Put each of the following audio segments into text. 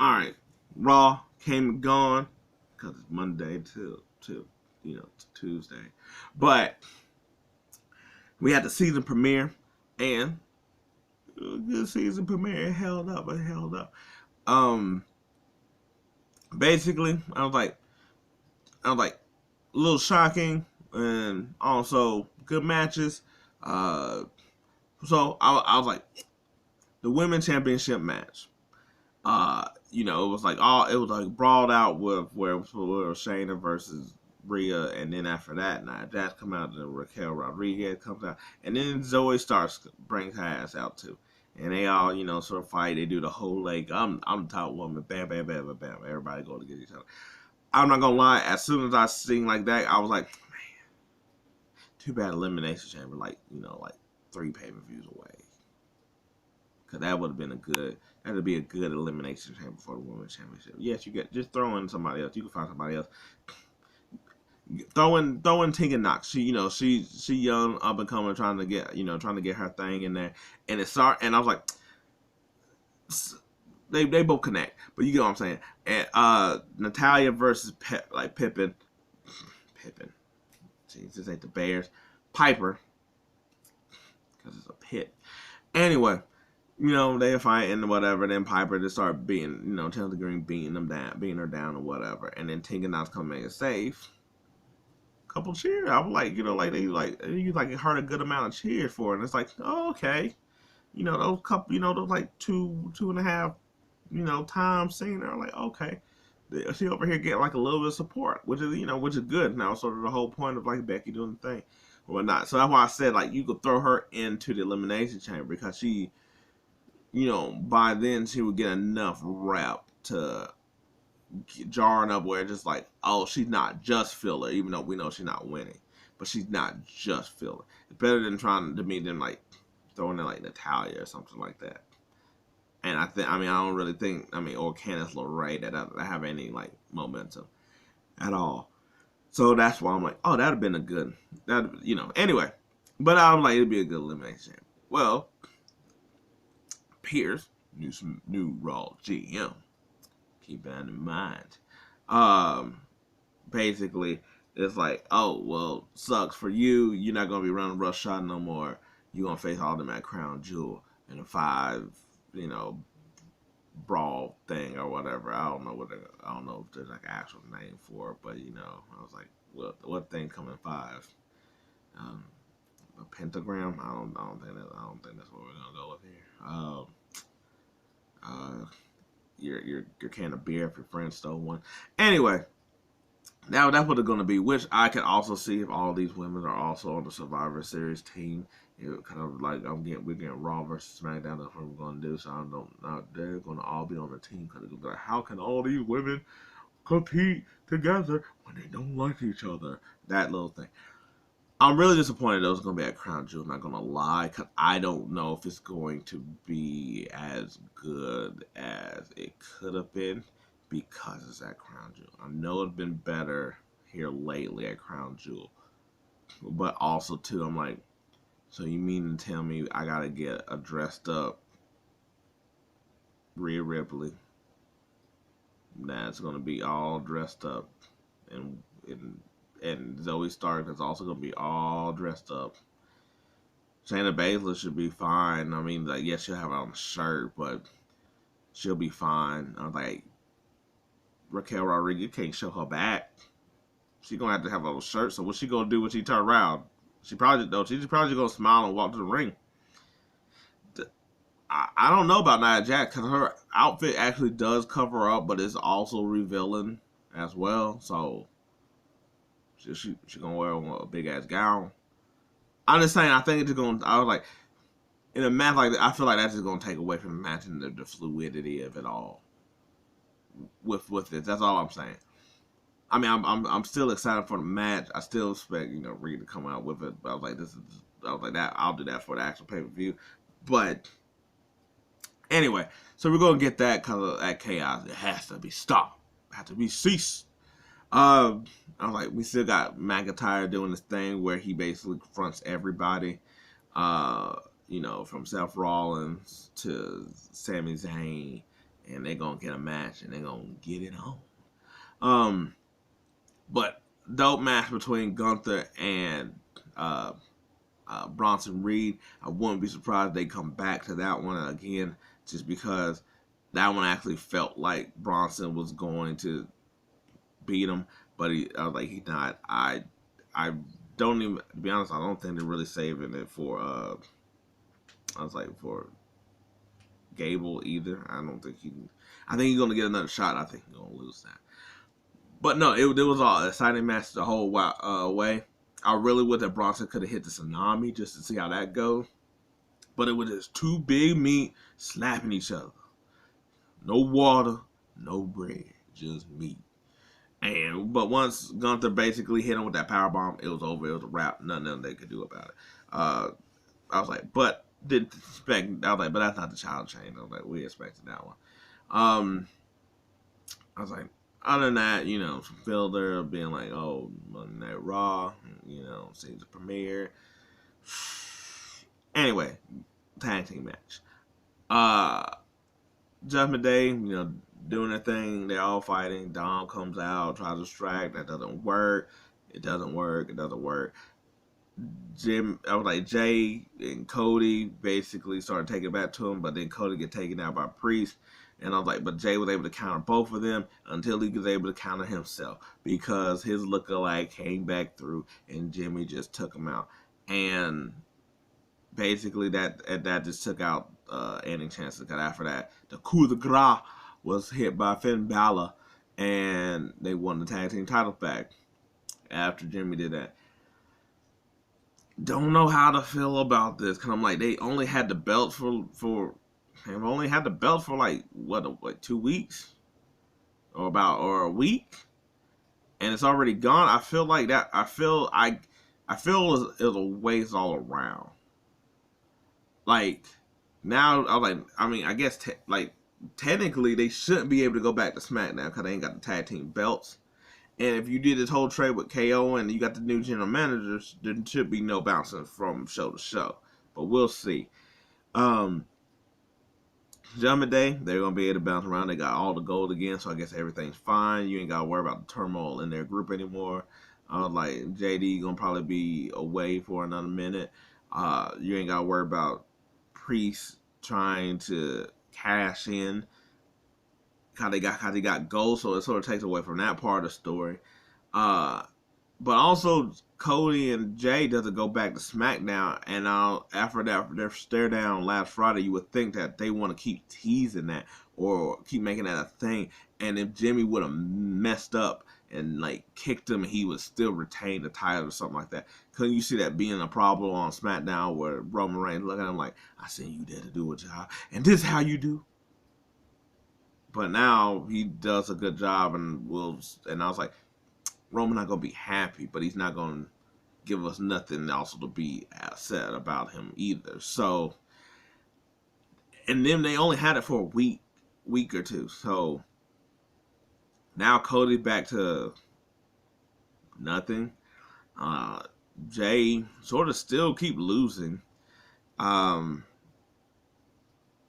All right, Raw came and gone because it's Monday to to Tuesday, but we had the season premiere and it was a good season premiere. It held up. It held up. Um, basically, I was like a little shocking and also good matches. Uh, so I was like the women's championship match. It was like brawled out with where Shayna versus Rhea, and then after that, Nia Jax come out, and Raquel Rodriguez comes out, and then Zoe Starks brings her ass out too, and they all sort of fight. They do the whole like I'm the top woman, bam bam bam bam bam. Everybody go to get each other. I'm not gonna lie. As soon as I seen like that, I was like, too bad Elimination Chamber like 3 pay-per-views away. Cause that would have been that'd be a good elimination chamber for the women's championship. Yes, you get just throw in somebody else. You can find somebody else. Throw in Tegan Knox. She young, up and coming, trying to get her thing in there. And and I was like, they both connect. But you get what I'm saying. And Natalia versus Pippin. Jeez, this ain't the Bears. Piper, because it's a pit. Anyway, they fight and whatever. Then Piper just start beating, Chelsea Green beating her down or whatever. And then Tegan Knox come in and save. Couple cheers. I was like, they heard a good amount of cheers for it. And it's like, oh, okay. Those couple, those like two and a half, times seeing her. Like, okay. She over here getting like a little bit of support, which is good. Now, sort of the whole point of like Becky doing the thing or whatnot. So that's why I said like you could throw her into the elimination chamber because she, by then she would get enough rep to jarring up where it's just like, oh, she's not just filler, even though we know she's not winning, but she's not just filler. It's better than trying to meet them like throwing in like Natalia or something like that. And I don't really think, or Candice LeRae that have any like momentum at all. So that's why I'm like, oh, that'd have been a good, anyway. But I'm like, it'd be a good elimination. Well, Pierce, new Raw GM. Keep that in mind. Basically, it's like, oh, well, sucks for you. You're not going to be running Rush Shot no more. You're going to face all them at Crown Jewel in a 5, brawl thing or whatever. I don't know if there's like an actual name for it, but I was like, what thing come in 5? A pentagram? I don't think that's what we're gonna go with here. Your can of beer if your friend stole one. Anyway, now that's what it's gonna be. Which I can also see if all these women are also on the Survivor Series team. Kind of like we're getting Raw versus SmackDown. That's what we're gonna do. So they're gonna all be on the team because it's like, how can all these women compete together when they don't like each other? That little thing. I'm really disappointed though it's going to be at Crown Jewel, not going to lie, because I don't know if it's going to be as good as it could have been because it's at Crown Jewel. I know it's been better here lately at Crown Jewel, but also, too, I'm like, so you mean to tell me I got to get a dressed up Rhea Ripley that's going to be all dressed up and Zoe Stark is also gonna be all dressed up. Shayna Baszler should be fine. I mean, like, yes, she'll have on a shirt, but she'll be fine. I was like, Raquel Rodriguez can't show her back. She's gonna have to have a shirt. So what's she gonna do when she turn around? She's probably gonna smile and walk to the ring. I don't know about Nia Jax because her outfit actually does cover up, but it's also revealing as well. So she gonna wear a big ass gown. I'm just saying. I think it's gonna. I was like, in a match like that, I feel like that's just gonna take away from the match and the fluidity of it all. With this, that's all I'm saying. I mean, I'm still excited for the match. I still expect Reed to come out with it. But I was like that. I'll do that for the actual pay per view. But anyway, so we're gonna get that because of that chaos. It has to be stopped. It has to be ceased. I was like, we still got McIntyre doing this thing where he basically confronts everybody, from Seth Rollins to Sami Zayn and they're gonna get a match and they're gonna get it on. Um, but dope match between Gunther and uh, Bronson Reed. I wouldn't be surprised if they come back to that one again, just because that one actually felt like Bronson was going to beat him, but I was like, he's not. I don't even, to be honest, I don't think they're really saving it for. I was like for Gable either. I don't think he. I think he's gonna get another shot. I think he's gonna lose that. But no, it was all exciting match the whole way. I really wish that Bronson could have hit the tsunami just to see how that goes. But it was just two big meat slapping each other. No water, no bread, just meat. But once Gunther basically hit him with that power bomb, it was over. It was a wrap. Nothing they could do about it. I was like, but did expect. I was like, but that's not the child chain. I was like, we expected that one. I was like, other than that, some filler being like, oh, Monday Night Raw, seems the premiere. Anyway, tag team match. Judgment Day, doing their thing. They're all fighting. Dom comes out, tries to distract. That doesn't work. It doesn't work. I was like, Jay and Cody basically started taking it back to him, but then Cody get taken out by Priest. And I was like, but Jay was able to counter both of them until he was able to counter himself because his lookalike came back through and Jimmy just took him out. And basically that just took out any chances. Because after that, the coup de grace was hit by Finn Balor and they won the tag team titles back after Jimmy did that. Don't know how to feel about this because I'm like, they only had the belts for they've only had the belt for like what 2 weeks or a week, and it's already gone. I feel like that. I feel it was a waste all around. Like now, I guess technically they shouldn't be able to go back to SmackDown because they ain't got the tag team belts. And if you did this whole trade with KO and you got the new general managers, there should be no bouncing from show to show. But we'll see. Judgment Day, they're going to be able to bounce around. They got all the gold again, so I guess everything's fine. You ain't got to worry about the turmoil in their group anymore. Like, JD going to probably be away for another minute. You ain't got to worry about Priest trying to cash in. How they got gold, so it sort of takes away from that part of the story. But also Cody and Jay doesn't go back to SmackDown, and after their stare down last Friday, you would think that they want to keep teasing that or keep making that a thing. And if Jimmy would have messed up and like kicked him, he would still retain the title or something like that. Couldn't you see that being a problem on SmackDown where Roman Reigns looking at him like, I sent you there to do a job, and this is how you do? But now he does a good job, and I was like, Roman not gonna be happy, but he's not gonna give us nothing also to be upset about him either. So, and then they only had it for a week or two. So now Cody's back to nothing. Jay sort of still keep losing.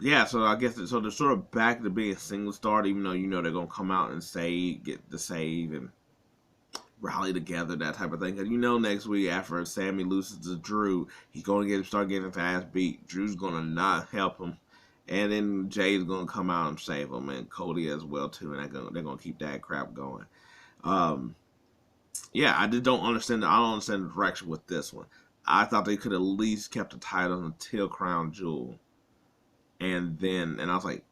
Yeah, so I guess they're sort of back to being single star, even though they're gonna come out and get the save and rally together, that type of thing. Because next week after Sammy loses to Drew, he's gonna start getting his ass beat. Drew's gonna not help him, and then Jay's gonna come out and save him, and Cody as well too, and they're gonna keep that crap going. Yeah, I just don't understand. I don't understand the direction with this one. I thought they could at least kept the title until Crown Jewel. And I was like,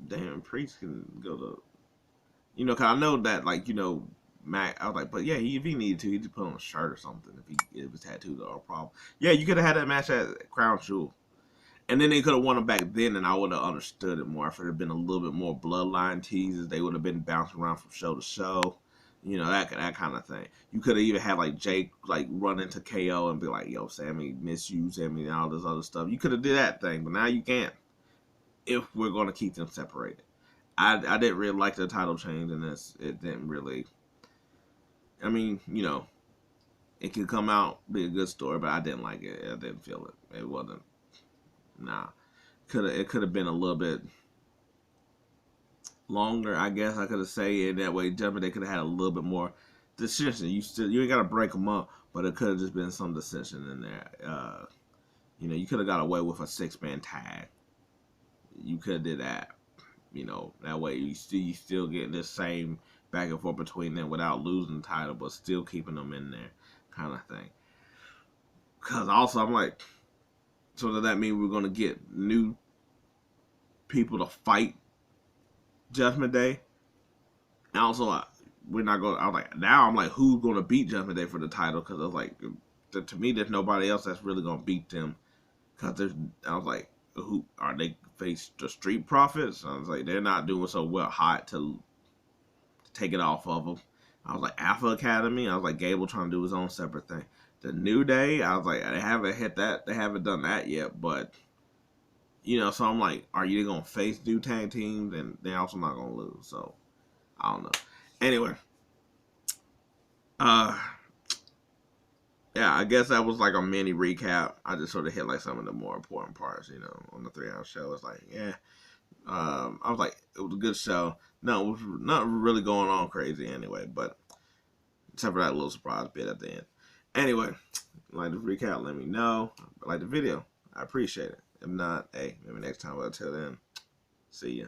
damn, Priest can go to, because I know that, Mac, I was like, but yeah, if he needed to, he'd just put on a shirt or something if his tattoos are a problem. Yeah, you could have had that match at Crown Jewel. And then they could have won him back then, and I would have understood it more. If it had been a little bit more bloodline teases, they would have been bouncing around from show to show. That kind of thing. You could have even had Jake run into KO and be like, yo, Sammy, miss you, Sammy, and all this other stuff. You could have did that thing, but now you can't. If we're going to keep them separated. I didn't really like the title change in this. It didn't really. I mean, it could come out, be a good story, but I didn't like it. I didn't feel it. It wasn't. Nah. it could have been a little bit longer, I guess I could have said it that way. Judgment Day could have had a little bit more decision. You ain't got to break them up, but it could have just been some decision in there. You could have got away with a 6-man tag. You could have did that. That way you still get this same back and forth between them without losing the title, but still keeping them in there, kind of thing. Because also I'm like, so does that mean we're gonna get new people to fight Judgment Day? And also, we're not going. I'm like, now I'm like, who's gonna beat Judgment Day for the title? Because I was like, to me, there's nobody else that's really gonna beat them. Because I was like, who are they face the Street Profits? I was like, they're not doing so well hot to take it off of them. I was like, Alpha Academy. I was like, Gable trying to do his own separate thing. The New Day. I was like, they haven't hit that. They haven't done that yet. But so I'm like, are you gonna face new tag teams? And they're also not gonna lose. So I don't know. Anyway, yeah, I guess that was like a mini recap. I just sort of hit like some of the more important parts, on the 3-hour show. It's like, yeah, I was like, it was a good show. No, it was not really going on crazy anyway, but except for that little surprise bit at the end. Anyway, like the recap, let me know. Like the video, I appreciate it. If not, hey, maybe next time. But until then, see ya.